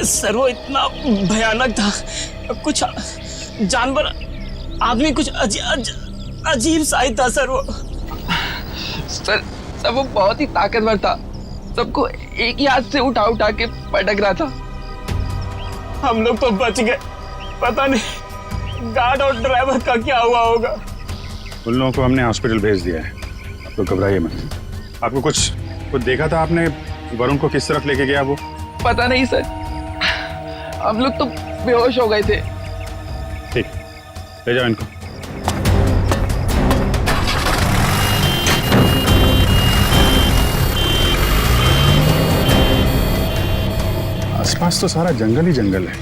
Sir वो इतना भयानक था, कुछ जानवर आदमी कुछ अजीब सा ही था सर वो। सर वो बहुत ही ताकतवर था, सबको एक ही हाथ से उठा उठा के पटक रहा था। हम लोग तो बच गए, पता नहीं गार्ड और ड्राइवर का क्या हुआ होगा। उन लोगों को हमने हॉस्पिटल भेज दिया है, आप लोग घबराइए मत। आपको कुछ देखा था आपने वरुण को किस तरफ लेके गया वो? पता नहीं सर, हम लोग तो बेहोश हो गए थे। ठीक, ले जाओ इनको। आसपास तो सारा जंगल ही जंगल है।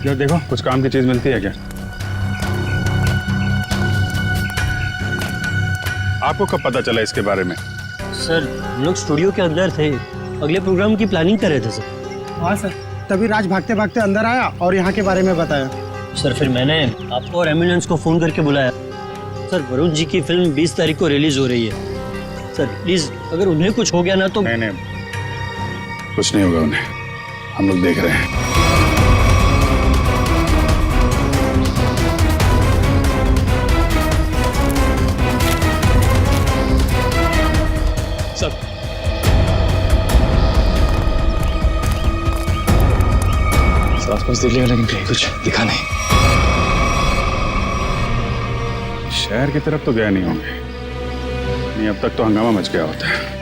क्या देखो कुछ काम की चीज मिलती है क्या? आपको कब पता चला इसके बारे में? सर हम लोग स्टूडियो के अंदर थे, अगले प्रोग्राम की प्लानिंग कर रहे थे सर। हाँ सर, तभी राज भागते भागते अंदर आया और यहाँ के बारे में बताया। सर फिर मैंने आपको और एम्बुलेंस को फोन करके बुलाया। सर वरुण जी की फिल्म 20 तारीख को रिलीज हो रही है। सर प्लीज अगर उन्हें कुछ हो गया ना तो। नहीं, कुछ नहीं होगा उन्हें, हम लोग देख रहे हैं। सर आसपास देख लिया लेकिन कहीं कुछ दिखा नहीं। शहर की तरफ तो गए नहीं होंगे, नहीं अब तक तो हंगामा मच गया होता है।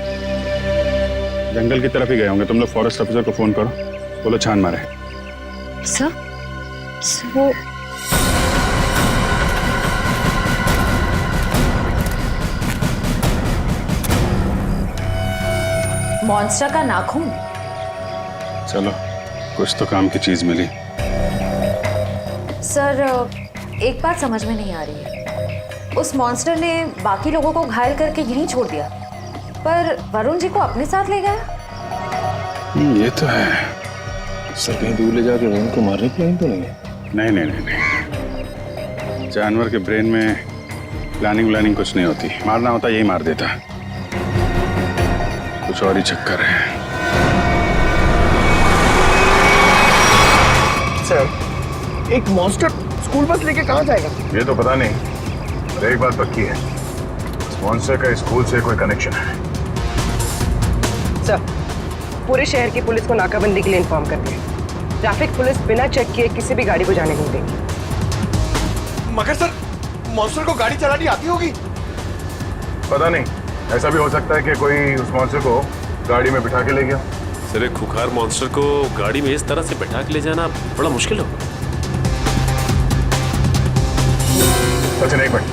जंगल की तरफ ही गए होंगे। तुम लोग फॉरेस्ट ऑफिसर को फोन करो, बोलो छान मारे। सर वो मॉन्स्टर का नाखून। चलो कुछ तो काम की चीज मिली। सर एक बात समझ में नहीं आ रही है, उस मॉन्स्टर ने बाकी लोगों को घायल करके यहीं छोड़ दिया, पर वरुण जी को अपने साथ ले गया। ये तो है। सर कहीं दूर ले जाकर वरुण को मारने की प्लानिंग तो नहीं है? नहीं। जानवर के ब्रेन में प्लानिंग कुछ नहीं होती। मारना होता यही मार देता, कुछ और ही चक्कर है। सर एक मॉन्स्टर स्कूल बस लेके कहाँ जाएगा? ये तो पता नहीं, पर एक बात पक्की है, इस मॉन्स्टर का स्कूल से कोई कनेक्शन है। सर पूरे शहर की पुलिस को नाकाबंदी के लिए इन्फॉर्म कर दिया। ट्रैफिक पुलिस बिना चेक किए किसी भी गाड़ी को जाने नहीं देगी। मगर सर मॉन्स्टर को गाड़ी चलानी आती होगी? पता नहीं, ऐसा भी हो सकता है कि कोई उस मॉन्स्टर को गाड़ी में बिठा के ले गया। सर एक खुखार मॉन्स्टर को गाड़ी में इस तरह से बैठा के ले जाना बड़ा मुश्किल होगा। सचिन एक मिनट,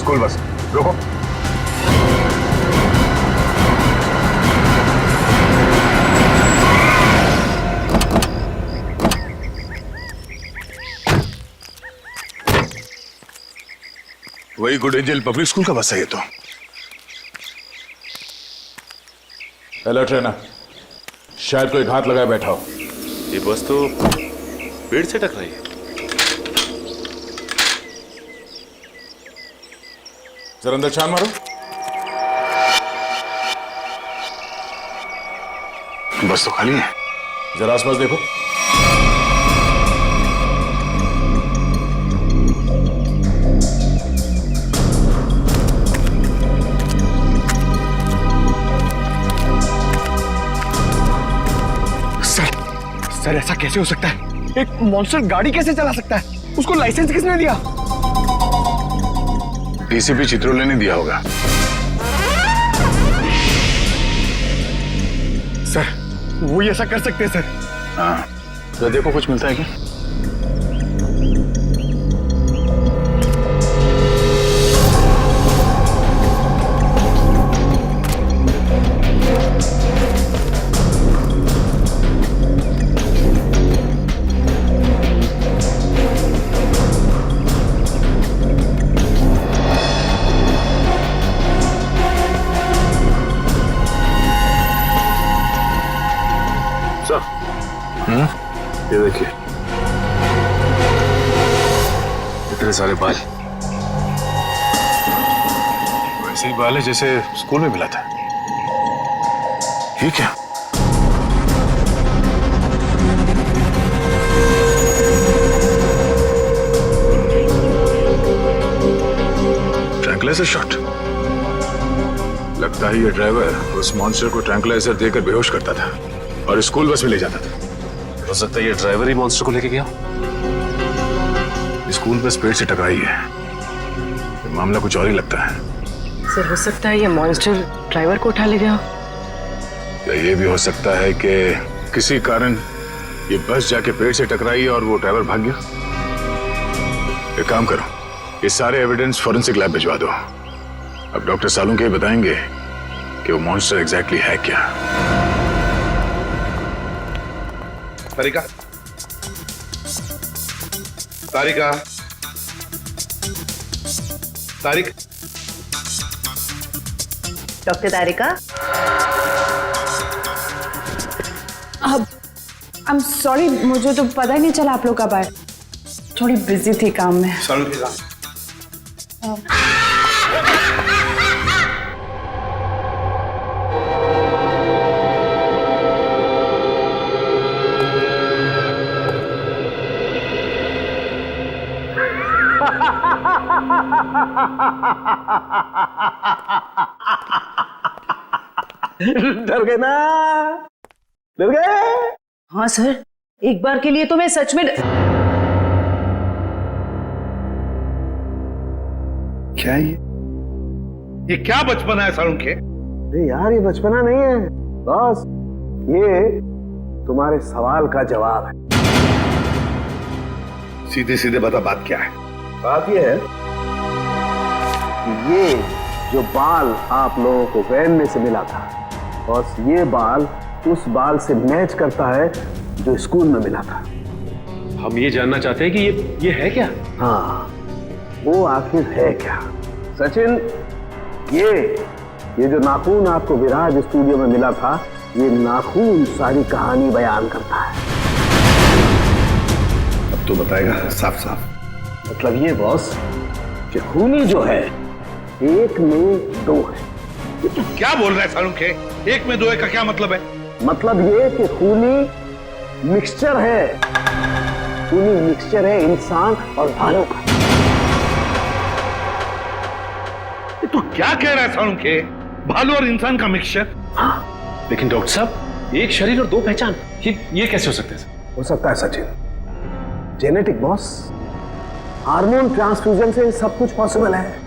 स्कूल बस रुको। वही गुड एंजल पब्लिक स्कूल का बस है ये तो। हेलो ट्रेनर, शायद कोई घात लगाए बैठा हो। ये बस तो पेड़ से टकराई है। जरा अंदर छान मारो। बस तो खाली है। जरा आसपास देखो। सर ऐसा कैसे हो सकता है? एक मॉन्स्टर गाड़ी कैसे चला सकता है? उसको लाइसेंस किसने दिया? डीसीपी चित्रोले ने दिया होगा। सर वो ऐसा कर सकते हैं सर? हाँ, तो देखो कुछ मिलता है क्या? ये देखिए, इतने सारे बाल, वैसे ही बाल है जैसे स्कूल में मिला था। ये क्या? से शॉट। लगता है ये ड्राइवर उस मॉन्स्टर को ट्रैंकुलाइजर देकर बेहोश करता था और स्कूल बस में ले जाता था। हो सकता है ये ड्राइवर ही मॉन्स्टर को लेके गया। स्कूल बस पेड़ से टकराई है। ये मामला कुछ और ही लगता है। सर हो सकता है ये मॉन्स्टर ड्राइवर को उठा ले गया। या ये भी हो सकता है कि किसी कारण ये बस जाके पेड़ से टकराई और वो ड्राइवर भाग गया। एक काम करो, ये सारे एविडेंस फॉरेंसिक लैब भिजवा दो। अब डॉक्टर सालुंके ये बताएंगे कि वो मॉन्स्टर एग्जैक्टली है क्या। तारिका, तारिका, तारिक, डॉक्टर तारिका। अब आई एम सॉरी, मुझे तो पता ही नहीं चला आप लोग कब आए। थोड़ी बिजी थी काम में। डर गए ना? डर गए? हाँ सर, एक बार के लिए तो मैं सच में क्या ये क्या बचपना है सालुंके? अरे यार ये बचपना नहीं है बॉस, ये तुम्हारे सवाल का जवाब है। सीधे सीधे बता, बात क्या है? बात ये है कि ये जो बाल आप लोगों को वैन में से मिला था, बॉस ये बाल उस बाल से मैच करता है जो स्कूल में मिला था। हम ये जानना चाहते हैं कि ये है क्या? हाँ, वो आखिर है क्या? सचिन, ये जो नाखून आपको विराज स्टूडियो में मिला था, ये नाखून सारी कहानी बयान करता है। अब तो बताएगा साफ साफ। मतलब ये बॉस कि खूनी जो है एक में दो है। ये तू क्या बोल रहा है सालुंके? एक में दो है का क्या मतलब है? मतलब ये कि खूनी मिक्सचर है। खूनी मिक्सचर है इंसान और भालू का। तू क्या कह रहा है सालुंके? भालू और इंसान का मिक्सचर? हाँ। लेकिन डॉक्टर साहब, एक शरीर और दो पहचान, ये कैसे हो सकते हैं? हो सकता है Sachin, genetic boss. Hormone transfusion से सब कुछ पॉसिबल है।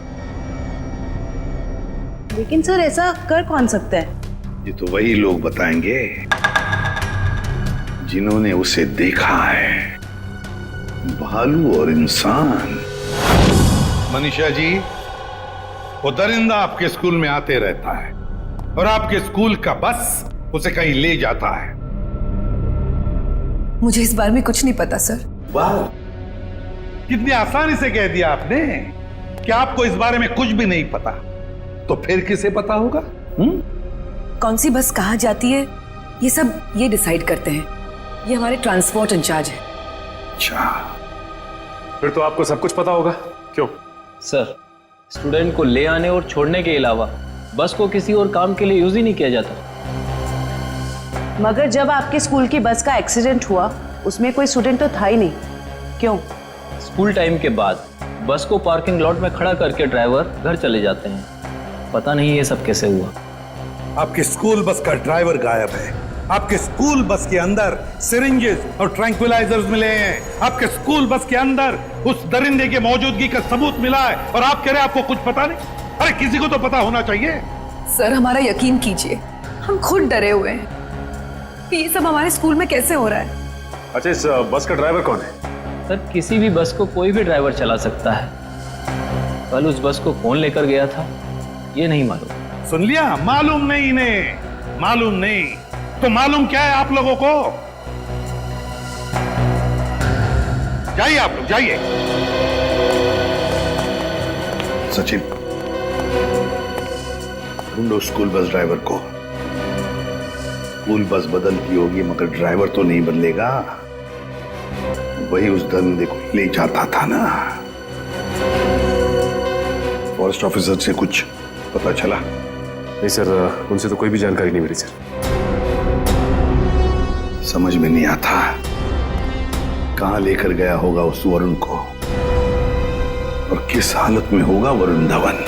लेकिन सर ऐसा कर कौन सकता है? ये तो वही लोग बताएंगे जिन्होंने उसे देखा है। भालू और इंसान। मनीषा जी, वो दरिंदा आपके स्कूल में आते रहता है और आपके स्कूल का बस उसे कहीं ले जाता है। मुझे इस बारे में कुछ नहीं पता सर। वाह, कितनी आसानी से कह दिया आपने कि आपको इस बारे में कुछ भी नहीं पता। तो फिर किसे पता होगा? कौन सी बस कहाँ जाती है ये सब ये डिसाइड करते हैं। ये हमारे ट्रांसपोर्ट इंचार्ज है। अच्छा, फिर तो आपको सब कुछ पता होगा। क्यों? सर, स्टूडेंट को ले आने और छोड़ने के अलावा बस को किसी और काम के लिए यूज ही नहीं किया जाता। मगर जब आपके स्कूल की बस का एक्सीडेंट हुआ उसमें कोई स्टूडेंट तो था ही नहीं। क्यों? स्कूल टाइम के बाद बस को पार्किंग लॉट में खड़ा करके ड्राइवर घर चले जाते हैं। पता नहीं ये सब कैसे हुआ। आपके स्कूल बस का ड्राइवर गायब है। आपके स्कूल बस के अंदर सिरिंजेस और ट्रैंक्विलाइजर्स मिले हैं। आपके स्कूल बस के अंदर उस दरिंदे की मौजूदगी का सबूत मिला है और आप कह रहे हैं आपको कुछ पता नहीं? अरे किसी को तो पता होना चाहिए। सर हमारा यकीन कीजिए, हम खुद डरे हुए हैं कि ये सब हमारे स्कूल में कैसे हो रहा है। अच्छा, इस बस का ड्राइवर कौन है? सर, किसी भी बस को कोई भी ड्राइवर चला सकता है। कल उस बस को कौन लेकर गया था ये नहीं मालूम। सुन लिया? मालूम नहीं इन्हें, मालूम नहीं। तो मालूम क्या है आप लोगों को? जाइए आप लोग, जाइए। सचिन, ढूंढो स्कूल बस ड्राइवर को। स्कूल बस बदलती होगी मगर ड्राइवर तो नहीं बदलेगा। वही उस दरिंदे को ले जाता था ना। फॉरेस्ट ऑफिसर से कुछ पता चला? नहीं सर, उनसे तो कोई भी जानकारी नहीं मिली सर। समझ में नहीं आता कहां लेकर गया होगा उस वरुण को और किस हालत में होगा वरुण धवन।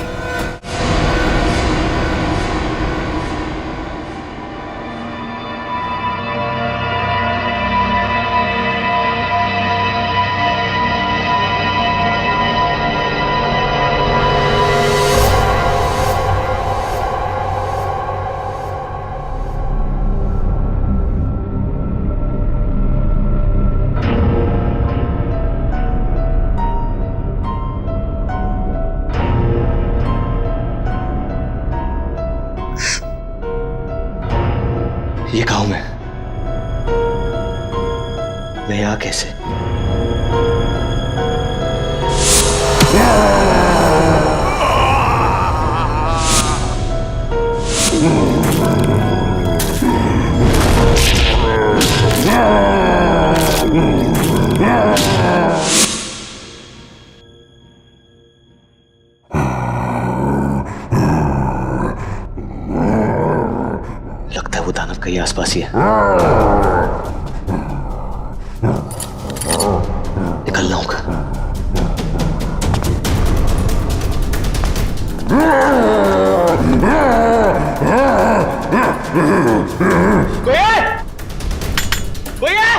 वे यहाँ कैसे? लगता है वो दानव कहीं आसपास ही है। निकलना होगा। कोई है?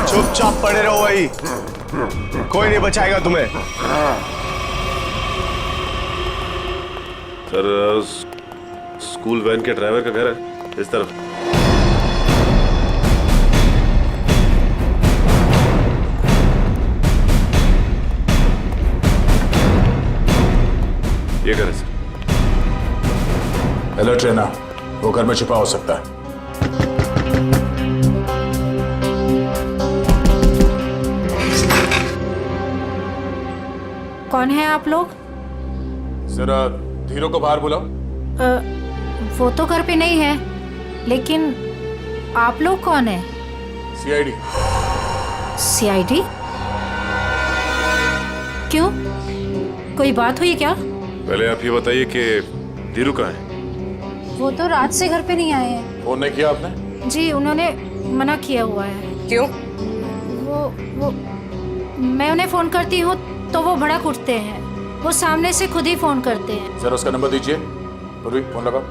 चुपचाप पड़े रहो वही, कोई नहीं बचाएगा तुम्हें। सर स्कूल वैन के ड्राइवर का घर है इस तरफ। ये घर है सर। अलर्ट रहना, वो घर में छिपा हो सकता है। कौन है आप लोग? जरा धीरो को बाहर बुलाओ। वो तो घर पे नहीं है, लेकिन आप लोग कौन है? सीआईडी। सीआईडी? क्यों, कोई बात हुई क्या? पहले आप ये बताइए कि धीरू कहाँ है? वो तो रात से घर पे नहीं आए हैं। फोन नहीं किया आपने? जी उन्होंने मना किया हुआ है। क्यों? वो मैं उन्हें फोन करती हूँ तो वो भड़क उठते हैं। वो सामने से खुद ही फोन करते हैं। सर उसका नंबर दीजिए। पूर्वी फोन लगाओ।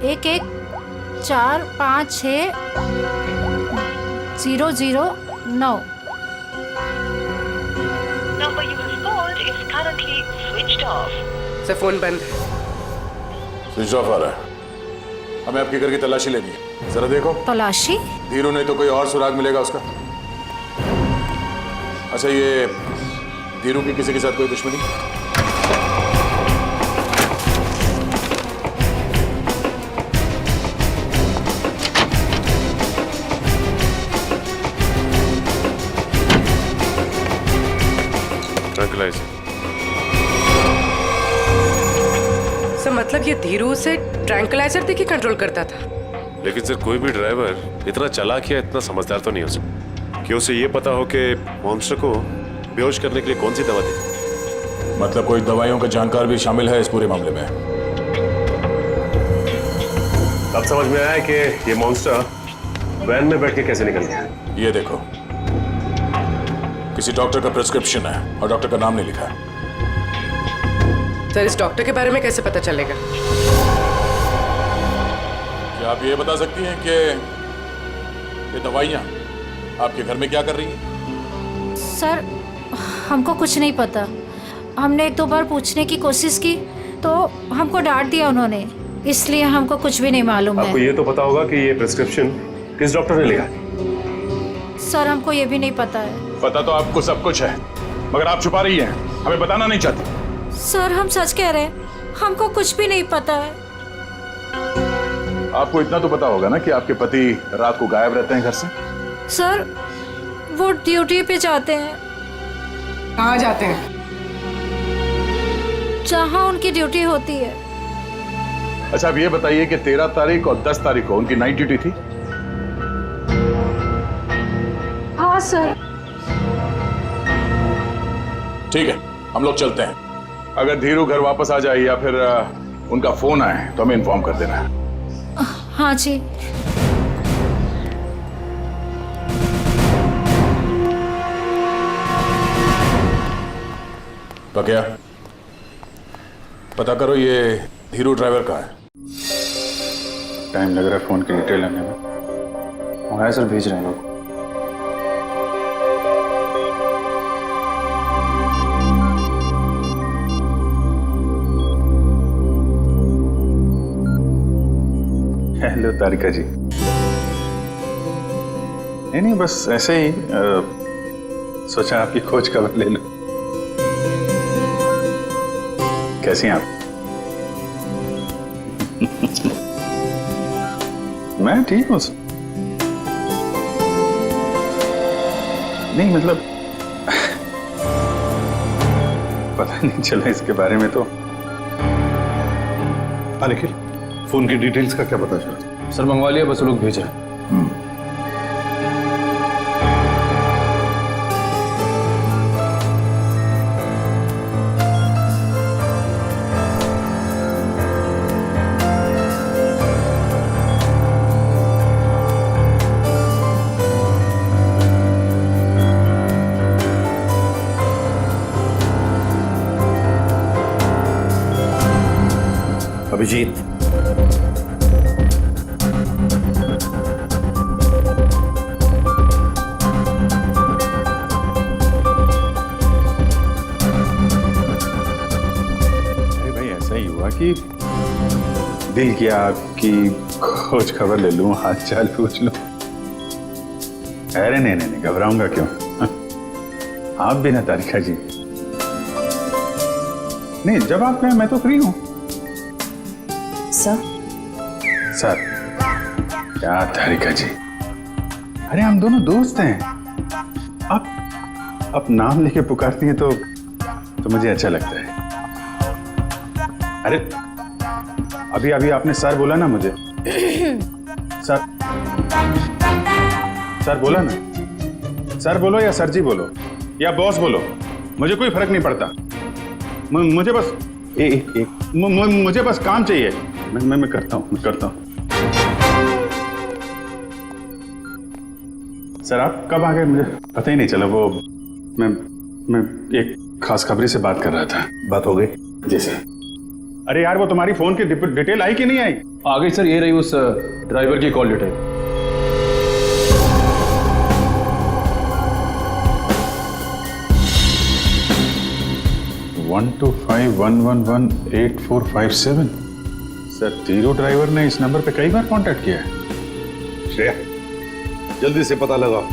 11456009। सर फोन बंद है। स्विच ऑफ आ रहा है। हमें आपके घर की तलाशी लेनी है। जरा देखो। तलाशी? धीरू नहीं तो कोई और सुराग मिलेगा उसका। अच्छा ये धीरू की किसी के साथ कोई दुश्मनी? ट्रैंक्विलाइजर। सर मतलब ये धीरू से ट्रैंक्विलाइजर देके कंट्रोल करता था? लेकिन सर कोई भी ड्राइवर इतना चालाक या इतना समझदार तो नहीं हो सकता कि उसे ये पता हो कि मॉन्स्टर को बेहोश करने के लिए कौन सी दवा दी। मतलब कोई दवाइयों का जानकार भी शामिल है इस पूरे मामले में। अब समझ में आया कि ये मॉन्स्टर वैन में बैठ के कैसे निकल गया। ये देखो, किसी डॉक्टर का प्रिस्क्रिप्शन है और डॉक्टर का नाम नहीं लिखा है। सर इस डॉक्टर के बारे में कैसे पता चलेगा? क्या आप ये बता सकती हैं कि ये दवाइयाँ आपके घर में क्या कर रही हैं? सर हमको कुछ नहीं पता। हमने 1-2 बार पूछने की कोशिश की तो हमको डांट दिया उन्होंने, इसलिए हमको कुछ भी नहीं मालूम है। आपको ये तो पता होगा कि ये प्रिस्क्रिप्शन किस डॉक्टर ने लिखा? सर हमको ये भी नहीं पता है। पता तो आपको सब कुछ है, मगर आप छुपा रही हैं, हमें बताना नहीं चाहती। सर हम सच कह रहे हैं, हमको कुछ भी नहीं पता है। आपको इतना तो पता होगा ना कि आपके पति रात को गायब रहते हैं घर से? सर वो ड्यूटी पे जाते हैं। कहाँ जाते हैं? जहाँ उनकी ड्यूटी होती है। अच्छा अब ये बताइए कि 13 तारीख और 10 तारीख को उनकी नाइट ड्यूटी थी? हाँ सर। ठीक है, हम लोग चलते हैं। अगर धीरू घर वापस आ जाए या फिर उनका फोन आए तो हमें इन्फॉर्म कर देना है। हाँ जी। तो क्या पता करो ये धीरू ड्राइवर कहाँ है। टाइम लग रहा है फोन की डिटेल लेने में। मंगाया सर, भेज रहे हैं लोग। हेलो तारिका जी। नहीं नहीं, बस ऐसे ही सोचा आपकी खोज खबर ले लूं। कैसी हैं आप? मैं ठीक हूँ। नहीं मतलब पता नहीं चला इसके बारे में तो। निखिल, फोन की डिटेल्स का क्या पता चला? सर मंगवा लिया, बस वो लोग भेजा है। अभिजीत, अरे भाई ऐसा ही हुआ कि दिल किया आपकी खोज खबर ले लूं, हाल चाल पूछ लूं। अरे नहीं नहीं नहीं, घबराऊंगा क्यों? आप भी ना तारिका जी। नहीं, जब आप कहें मैं तो फ्री हूं। सर क्या तारिका जी, अरे हम दोनों दोस्त हैं। आप नाम लेके पुकारती हैं तो मुझे अच्छा लगता है। अरे अभी अभी आपने सर बोला ना मुझे। सर बोला ना। सर बोलो या सर जी बोलो या बॉस बोलो, मुझे कोई फर्क नहीं पड़ता। मुझे बस मुझे बस काम चाहिए। मैं करता हूँ। सर आप कब आ गए मुझे पता ही नहीं चला। वो मैं एक खास खबरी से बात कर रहा था। बात हो गई? जी सर। अरे यार, वो तुम्हारी फोन की डिटेल आई कि नहीं आई? आ गई सर, ये रही उस ड्राइवर की कॉल डिटेल। वन 125111845 सर, तीरो ड्राइवर ने इस नंबर पे कई बार कांटेक्ट किया है। श्रेया, जल्दी से पता लगाओ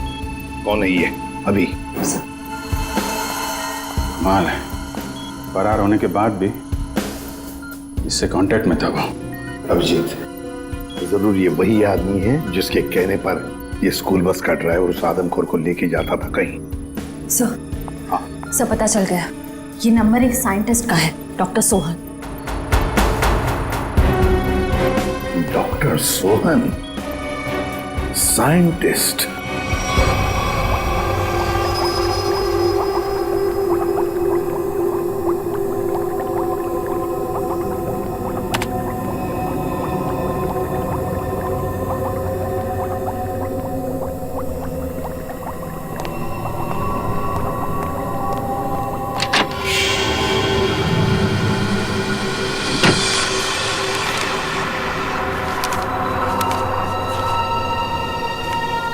कौन है ये। अभी माल है, फरार होने के बाद भी इससे कांटेक्ट में था वो। अभिजीत, जरूर ये वही आदमी है जिसके कहने पर ये स्कूल बस का ड्राइवर उस आदमखोर को लेके जाता था कहीं। सर पता चल गया, ये नंबर एक साइंटिस्ट का है, doctor Sohan. Doctor Sohan, scientist?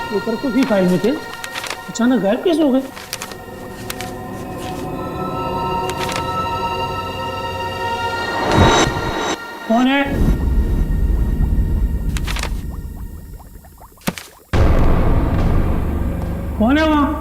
Paper तो भी फाइल में थे, अचानक गायब कैसे हो गए? कौन है? कौन है वहां?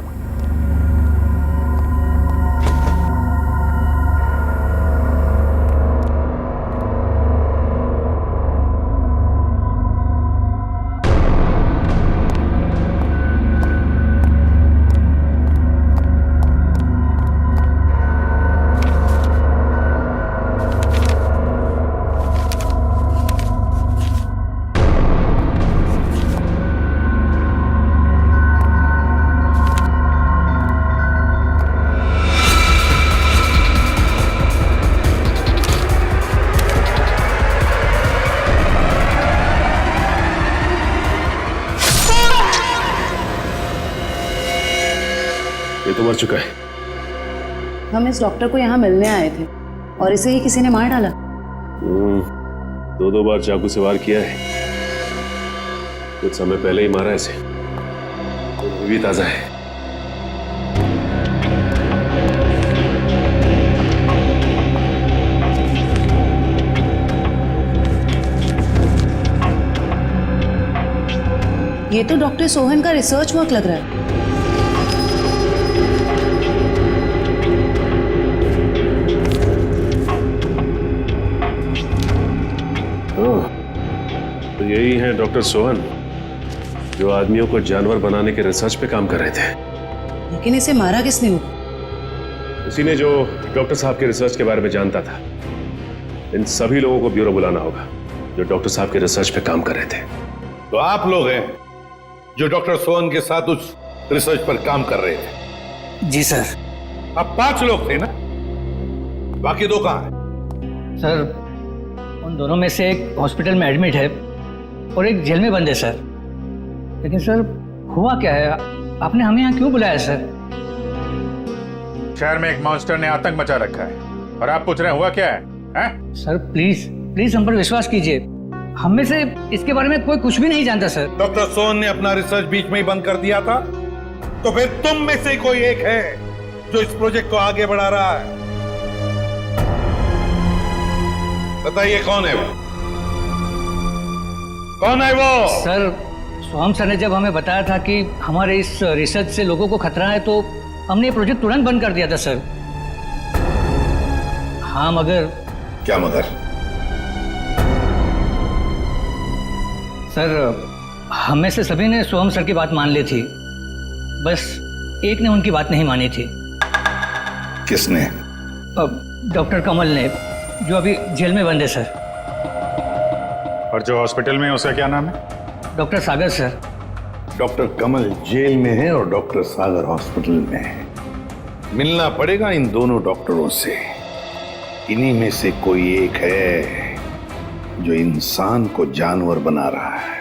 ये तो मर चुका है। हम इस डॉक्टर को यहाँ मिलने आए थे और इसे ही किसी ने मार डाला। 2 बार चाकू से वार किया है, कुछ समय पहले ही मारा इसे, तो अभी भी ताजा है। ये तो डॉक्टर सोहन का रिसर्च वर्क लग रहा है। तो यही है डॉक्टर सोहन जो आदमियों को जानवर बनाने के रिसर्च पे काम कर रहे थे। लेकिन इसे मारा किसने हो? उसी ने जो डॉक्टर साहब के रिसर्च के बारे में जानता था। इन सभी लोगों को ब्यूरो बुलाना होगा जो डॉक्टर साहब के रिसर्च पे काम कर रहे थे। तो आप लोग हैं जो डॉक्टर सोहन के साथ उस रिसर्च पर काम कर रहे थे? जी सर। अब 5 लोग थे ना, बाकी 2 कहां हैं? सर उन दोनों में से एक हॉस्पिटल में एडमिट है और एक जेल में बंद है सर। लेकिन सर हुआ क्या है, आपने हमें यहाँ क्यों बुलाया सर? शहर में एक मॉन्स्टर ने आतंक मचा रखा है और आप पूछ रहे हैं हुआ क्या है, हैं? सर प्लीज प्लीज हम पर विश्वास कीजिए, हम में से इसके बारे में कोई कुछ भी नहीं जानता सर। डॉक्टर सोहन ने अपना रिसर्च बीच में ही बंद कर दिया था, तो फिर तुम में से कोई एक है जो इस प्रोजेक्ट को आगे बढ़ा रहा है। बताइए कौन है वो? कौन है वो? सर सोहम सर ने जब हमें बताया था कि हमारे इस रिसर्च से लोगों को खतरा है तो हमने ये प्रोजेक्ट तुरंत बंद कर दिया था सर। हाँ मगर। क्या मगर? सर हम में से सभी ने सोहम सर की बात मान ली थी, बस एक ने उनकी बात नहीं मानी थी। किसने? डॉक्टर कमल ने, जो अभी जेल में बंद है सर। और जो हॉस्पिटल में है उसका क्या नाम है? डॉक्टर सागर सर। डॉक्टर कमल जेल में है और डॉक्टर सागर हॉस्पिटल में है। मिलना पड़ेगा इन दोनों डॉक्टरों से। इन्हीं में से कोई एक है जो इंसान को जानवर बना रहा है।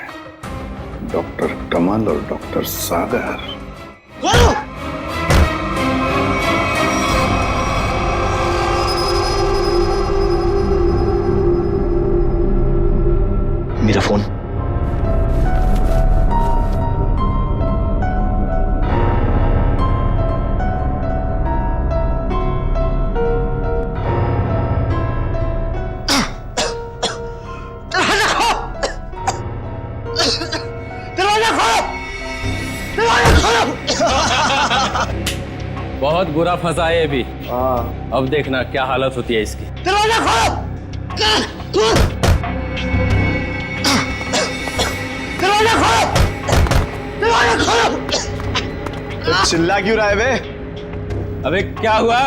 डॉक्टर कमल और डॉक्टर सागर। मेरा फोन। बहुत बुरा फंसा है अभी। अब देखना क्या हालत होती है इसकी। दरवाजा खोलो! दरवाजा खोलो! दरवाजा खोलो! चिल्ला क्यों रहा है बे? अबे क्या हुआ?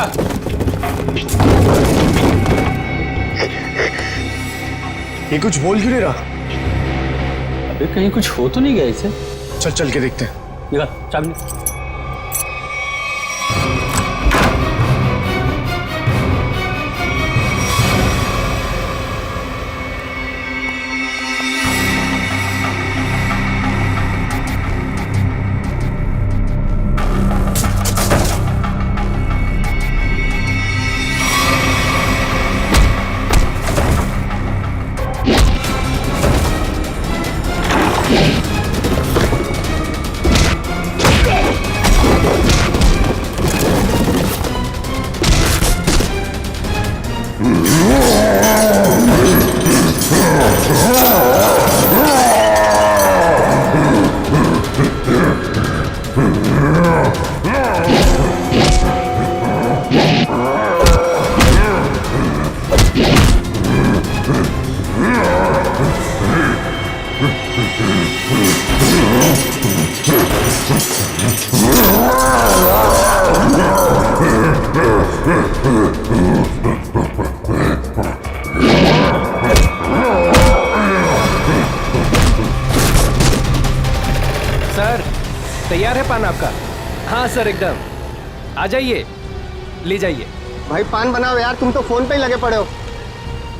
ये कुछ बोल क्यों नहीं रहा? अबे कहीं कुछ हो तो नहीं गया इसे? चल चल के देखते हैं। निकाल चाबी। सर तैयार है पान आपका? हाँ सर एकदम। आ जाइए, ले जाइए। भाई पान बनाओ यार, तुम तो फोन पे ही लगे पड़े हो।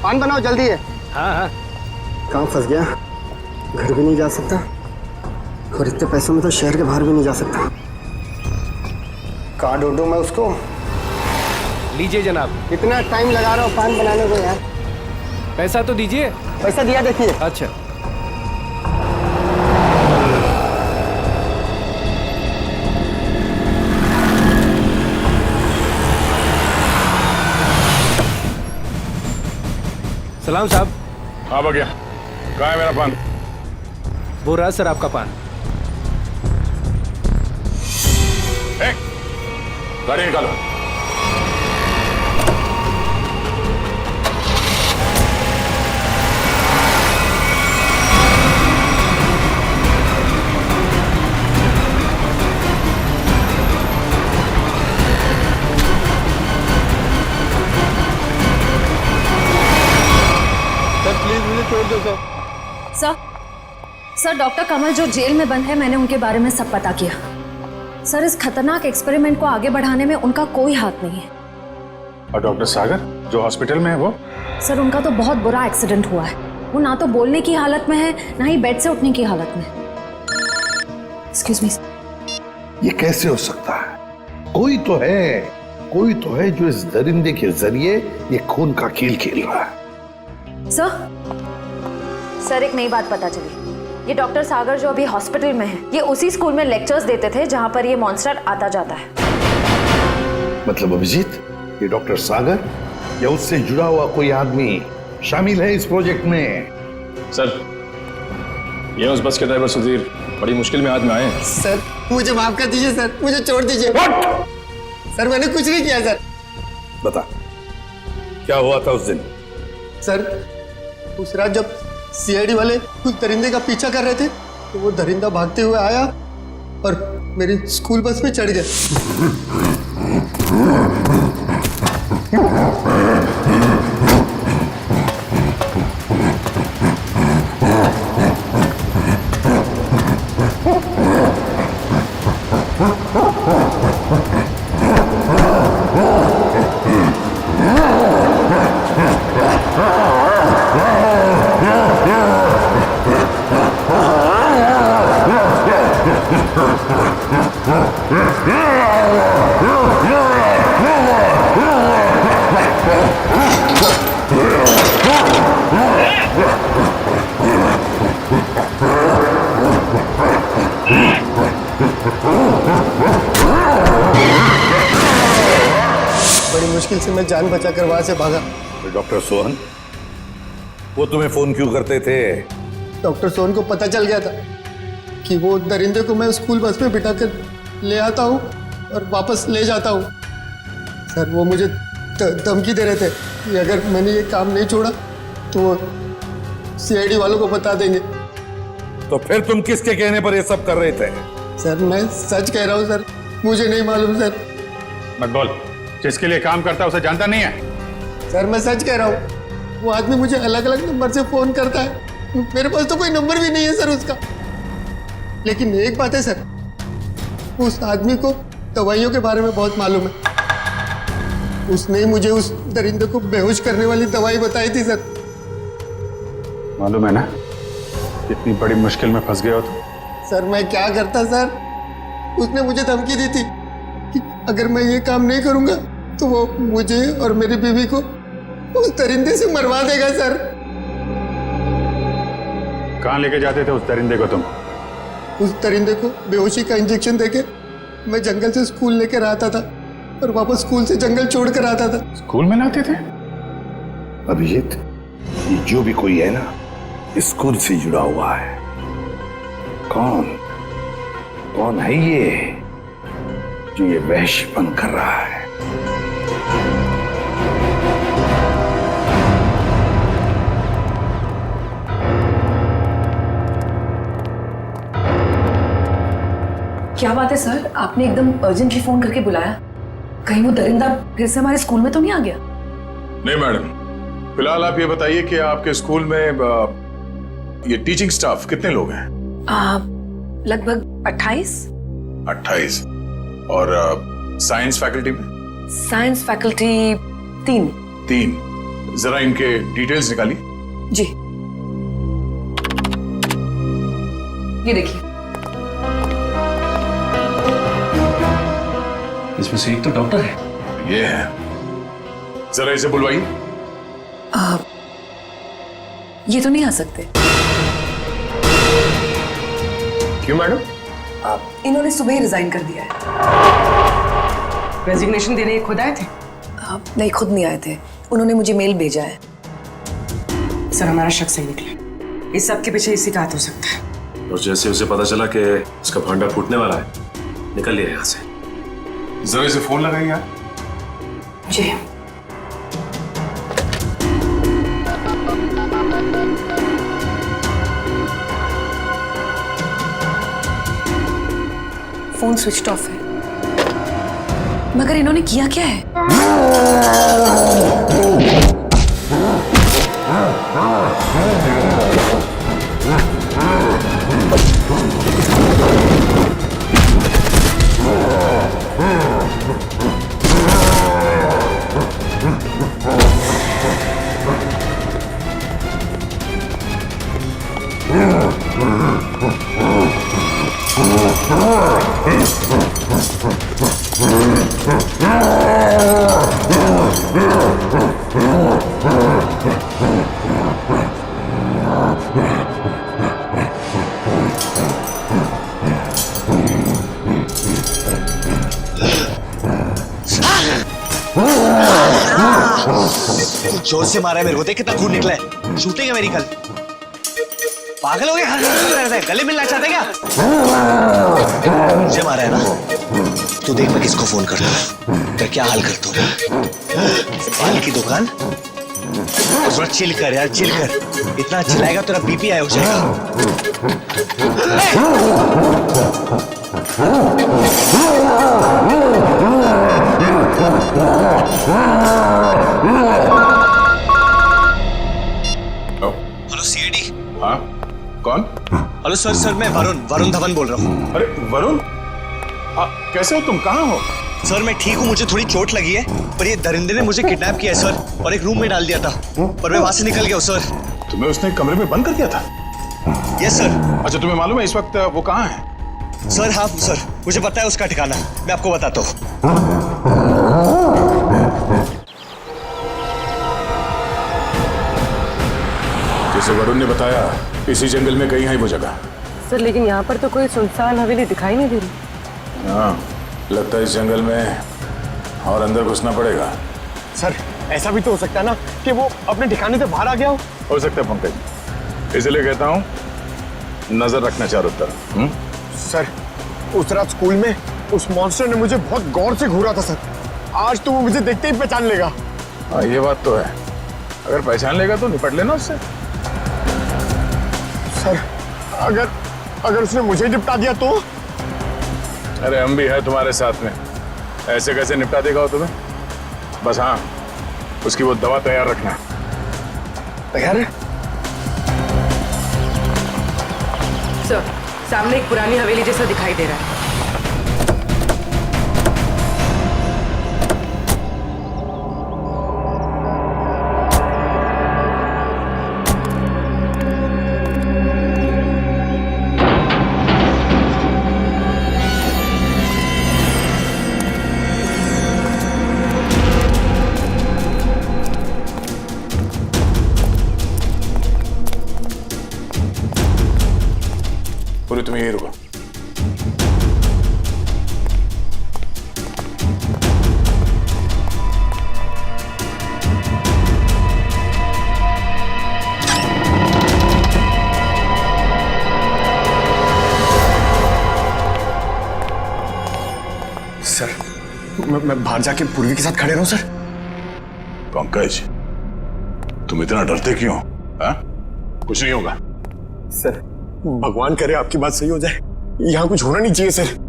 पान बनाओ जल्दी है। हाँ हाँ। कहाँ फंस गया? घर भी नहीं जा सकता और इतने पैसों में तो शहर के बाहर भी नहीं जा सकता। कहाँ ढूंढूं मैं उसको? लीजिए जनाब। इतना टाइम लगा रहा हूँ पान बनाने को यार। पैसा तो दीजिए। पैसा दिया देखिए। अच्छा सलाम साहब। हाँ बगिया, कहाँ है मेरा पान? वो रहा सर आपका पान। गाड़ी निकालो। प्लीज मुझे छोड़ दो सर। सर डॉक्टर कमल जो जेल में बंद है, मैंने उनके बारे में सब पता किया। सर इस खतरनाक एक्सपेरिमेंट को आगे बढ़ाने में उनका कोई हाथ नहीं है। और डॉक्टर सागर जो हॉस्पिटल में है वो? सर उनका तो बहुत बुरा एक्सीडेंट हुआ है। वो ना तो बोलने की हालत में है, ना ही बेड से उठने की हालत में। Excuse me. ये कैसे हो सकता है? कोई तो है जो इस दरिंदे के जरिए ये खून का खेल खेल रहा है। सर एक नई बात पता चली। ये डॉक्टर सागर जो अभी हॉस्पिटल में है, ये उसी स्कूल में लेक्चर्स देते थे जहां पर ये मॉन्स्टर आता जाता है। मतलब अभिजीत, ये डॉक्टर सागर या उससे जुड़ा हुआ कोई आदमी शामिल है इस प्रोजेक्ट में? सर ये उस बस के ड्राइवर सुधीर बड़ी मुश्किल में हाथ में आए हैं। सर मुझे माफ कर दीजिए सर, मुझे छोड़ दीजिए। सर मैंने कुछ नहीं किया सर। बता क्या हुआ था उस दिन? सर उस रात जब सीआईडी वाले उस दरिंदे का पीछा कर रहे थे तो वो दरिंदा भागते हुए आया और मेरी स्कूल बस में चढ़ गया। बड़ी मुश्किल से मैं जान बचाकर वहां से भागा। तो डॉक्टर सोहन वो तुम्हें फोन क्यों करते थे? डॉक्टर सोहन को पता चल गया था कि वो दरिंदे को मैं स्कूल बस में बिठाकर ले आता हूँ और वापस ले जाता हूँ। सर वो मुझे धमकी दे रहे थे कि अगर मैंने ये काम नहीं छोड़ा तो वो सीआईडी वालों को बता देंगे। तो फिर तुम किसके कहने पर ये सब कर रहे थे? सर मैं सच कह रहा हूँ सर, मुझे नहीं मालूम सर। मत बोल, जिसके लिए काम करता है उसे जानता नहीं है? सर मैं सच कह रहा हूँ, वो आदमी मुझे अलग अलग नंबर से फोन करता है। मेरे पास तो कोई नंबर भी नहीं है सर उसका। लेकिन एक बात है सर, उस आदमी को दवाइयों के बारे में बहुत मालूम है। उसने मुझे उस दरिंदे को बेहोश करने वाली दवाई बताई थी सर। मालूम है ना कितनी बड़ी मुश्किल में फंस गए हो तुम। सर मैं क्या करता सर, उसने मुझे धमकी दी थी कि अगर मैं ये काम नहीं करूंगा तो वो मुझे और मेरी बीवी को उस दरिंदे से मरवा देगा सर। कहाँ लेके जाते थे उस दरिंदे को तुम? उस दरिंदे को बेहोशी का इंजेक्शन देके मैं जंगल से स्कूल लेकर आता था और वापस स्कूल से जंगल छोड़ कर आता था। स्कूल में लाते थे? अभिजीत ये जो भी कोई है ना स्कूल से जुड़ा हुआ है। कौन है ये जो ये वहशीपन कर रहा है? क्या बात है सर, आपने एकदम अर्जेंटली फोन करके बुलाया? कहीं वो दरिंदा फिर से हमारे स्कूल में तो नहीं आ गया? नहीं मैडम, फिलहाल आप ये बताइए कि आपके स्कूल में ये टीचिंग स्टाफ कितने लोग हैं? लगभग 28। 28। और साइंस फैकल्टी में? Science faculty 3। जरा इनके डिटेल्स निकालिए। जी ये देखिए, इसमें से एक तो डॉक्टर है। ये है, जरा इसे बुलवाइए। ये तो नहीं आ सकते। क्यों मैडम? इन्होंने सुबह ही रिजाइन कर दिया है। रेजिग्नेशन देने खुद आए थे? नहीं, खुद नहीं आए थे, उन्होंने मुझे मेल भेजा है। सर हमारा शक सही निकला, इस सब के पीछे इसी का हाथ हो सकता है। और जैसे उसे पता चला कि उसका भांडा फूटने वाला है, निकल लिया यहाँ से। जरा इसे फोन लगाइए यार। जी। फोन स्विच ऑफ है, मगर इन्होंने किया क्या है? जोर से मारा है मेरे को, देख कितना खून निकला है। शूटिंग है मेरी कल। पागल हो गए? हाँ, गले मिलना चाहते क्या? मुझे मारा है ना, तू देख मैं किसको फोन करता हूँ, मैं क्या हाल करता हूँ। बाल की दुकान, थोड़ा चिल कर यार, चिल कर। इतना चिल्लाएगा तेरा बीपी हाई हो जाएगा। Hello CID. हाँ, कौन? हेलो सर, मैं वरुण धवन बोल रहा हूँ। अरे वरुण, कैसे हो तुम? कहाँ हो? सर मैं ठीक हूँ, मुझे थोड़ी चोट लगी है, पर ये दरिंदे ने मुझे किडनैप किया है सर, और एक रूम में डाल दिया था, पर मैं वहां से निकल गया हूँ सर। तुम्हें उसने कमरे में बंद कर दिया था? Yes sir. अच्छा, तुम्हें मालूम है इस वक्त वो कहाँ है? सर हाँ सर, मुझे पता है उसका ठिकाना, मैं आपको बताता हूँ। जैसे वरुण ने बताया, इसी जंगल में कहीं है वो जगह। सर लेकिन यहाँ पर तो कोई सुनसान हवेली दिखाई नहीं दे रही। हाँ, लगता है इस जंगल में और अंदर घुसना पड़ेगा। सर ऐसा भी तो हो सकता है ना कि वो अपने ठिकाने से बाहर आ गया हो सकता है पंकज, इसलिए कहता हूँ नजर रखना चारों तरफ। सर उस रात स्कूल में उस मॉन्स्टर ने मुझे बहुत गौर से घूरा था सर, आज तो वो मुझे देखते ही पहचान लेगा। हाँ ये बात तो है, अगर पहचान लेगा तो निपट लेना उससे। सर अगर उसने मुझे निपटा दिया तो? अरे हम भी है तुम्हारे साथ में, ऐसे कैसे निपटा देगा वो तुम्हें? बस हाँ, उसकी वो दवा तैयार रखना। तैयार है सर, सामने एक पुरानी हवेली जैसा दिखाई दे रहा है। पूरी तुम यही रुको। सर मैं बाहर जाके पूर्वी के साथ खड़े रहूं सर? पंकज, तुम इतना डरते क्यों? हाँ? कुछ नहीं होगा। सर भगवान करे आपकी बात सही हो जाए, यहाँ कुछ होना नहीं चाहिए सर।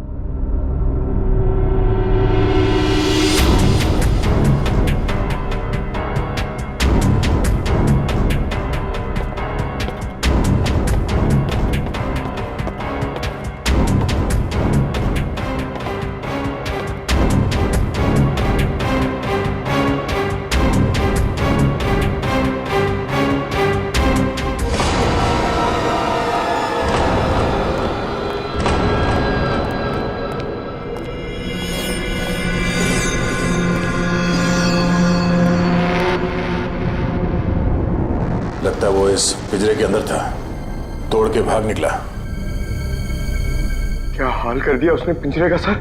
लगता है वो इस पिंजरे के अंदर था, तोड़ के भाग निकला। क्या हाल कर दिया उसने पिंजरे का सर,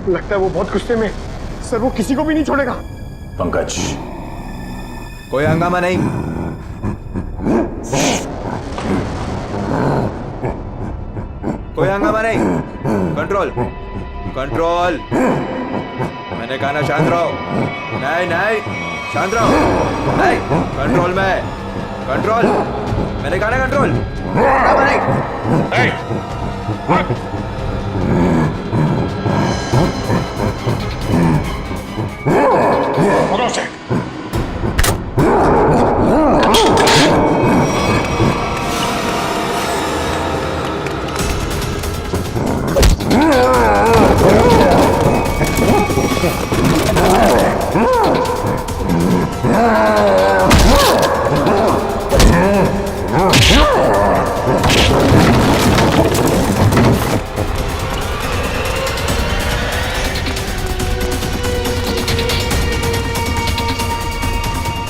लगता है वो बहुत गुस्से में। सर वो किसी को भी नहीं छोड़ेगा। पंकज, कोई हंगामा नहीं। कोई हंगामा नहीं। Control control. मैंने कहा ना शांत रहो। नहीं नहीं शांत रहो। नहीं कंट्रोल में, कंट्रोल। मैंने कहा ना कंट्रोल। पकड़ो से।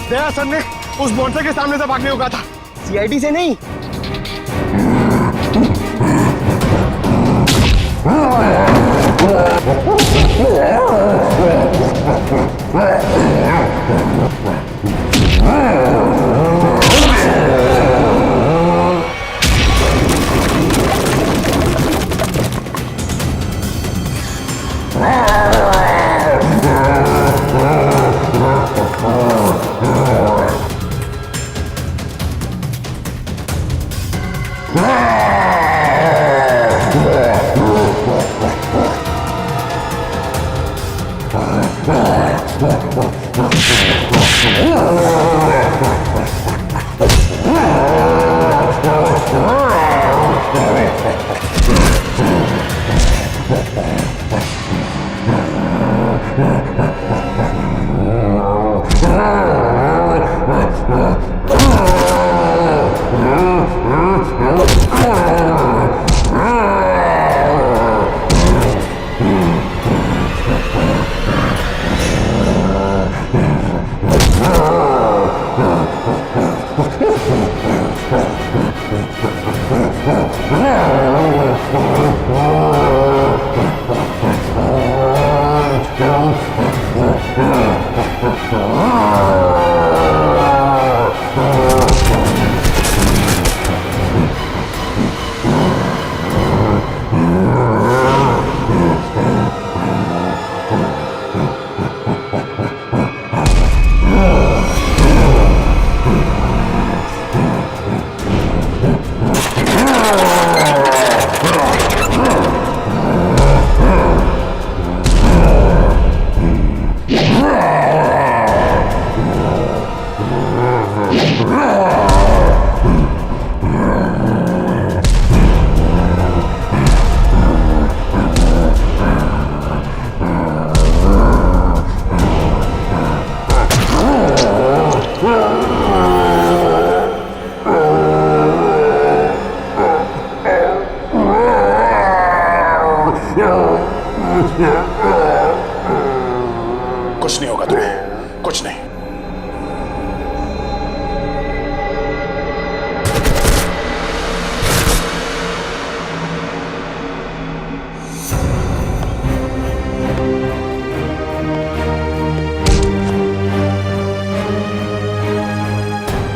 दया सर ने उस मॉन्स्टर के सामने से भागने को कहा था, सीआईडी से नहीं। कुछ नहीं होगा तुम्हें, कुछ नहीं।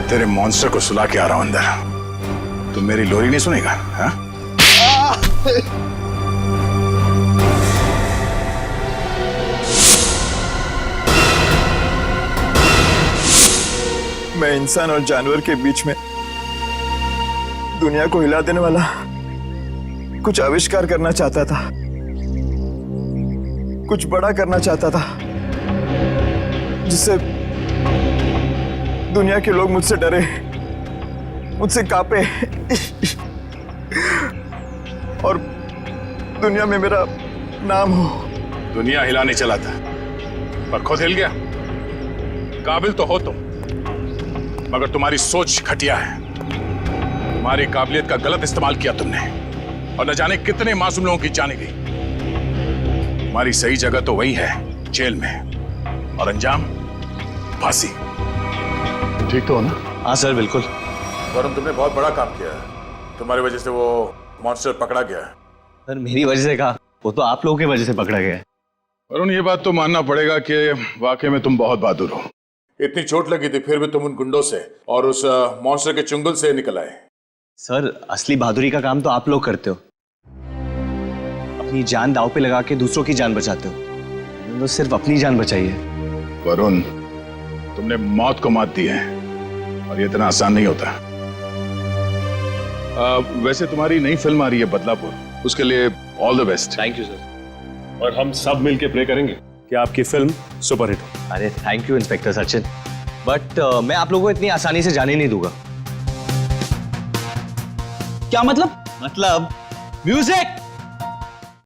तेरे मॉन्स्टर को सुला के आ रहा हूं अंदर। तुम मेरी लोरी नहीं सुनेगा? हाँ? मैं इंसान और जानवर के बीच में दुनिया को हिला देने वाला कुछ आविष्कार करना चाहता था, कुछ बड़ा करना चाहता था, जिससे दुनिया के लोग मुझसे डरे, मुझसे कांपे और दुनिया में मेरा नाम हो। दुनिया हिलाने चला था पर खुद हिल गया। काबिल तो हो तुम, मगर तुम्हारी सोच घटिया है। तुम्हारी काबिलियत का गलत इस्तेमाल किया तुमने और न जाने कितने मासूम लोगों की जाने गई। तुम्हारी सही जगह तो वही है, जेल में, और अंजाम फांसी। ठीक तो हो ना? हाँ सर बिल्कुल। वरुण, तुमने बहुत बड़ा काम किया है। तुम्हारी वजह से वो मॉन्स्टर पकड़ा गया है। सर मेरी वजह से कहा, वो तो आप लोगों की वजह से पकड़ा गया है। वरुण, ये बात तो मानना पड़ेगा कि वाकई में तुम बहुत बहादुर हो। इतनी चोट लगी थी फिर भी तुम उन गुंडों से और उस मॉन्स्टर के चुंगल से निकल आए। सर असली बहादुरी का काम तो आप लोग करते हो, अपनी जान दांव पे लगा के दूसरों की जान बचाते हो। तो सिर्फ अपनी जान बचाई है। वरुण, तुमने मौत को मात दी है और ये इतना आसान नहीं होता। वैसे तुम्हारी नई फिल्म आ रही है बदलापुर, उसके लिए all the best. Thank you sir. और हम सब मिलके प्रे करेंगे कि आपकी फिल्म सुपरहिट हो। अरे thank you inspector Sachin, but मैं आप लोगों को इतनी आसानी से जाने नहीं दूंगा। क्या मतलब? मतलब म्यूजिक।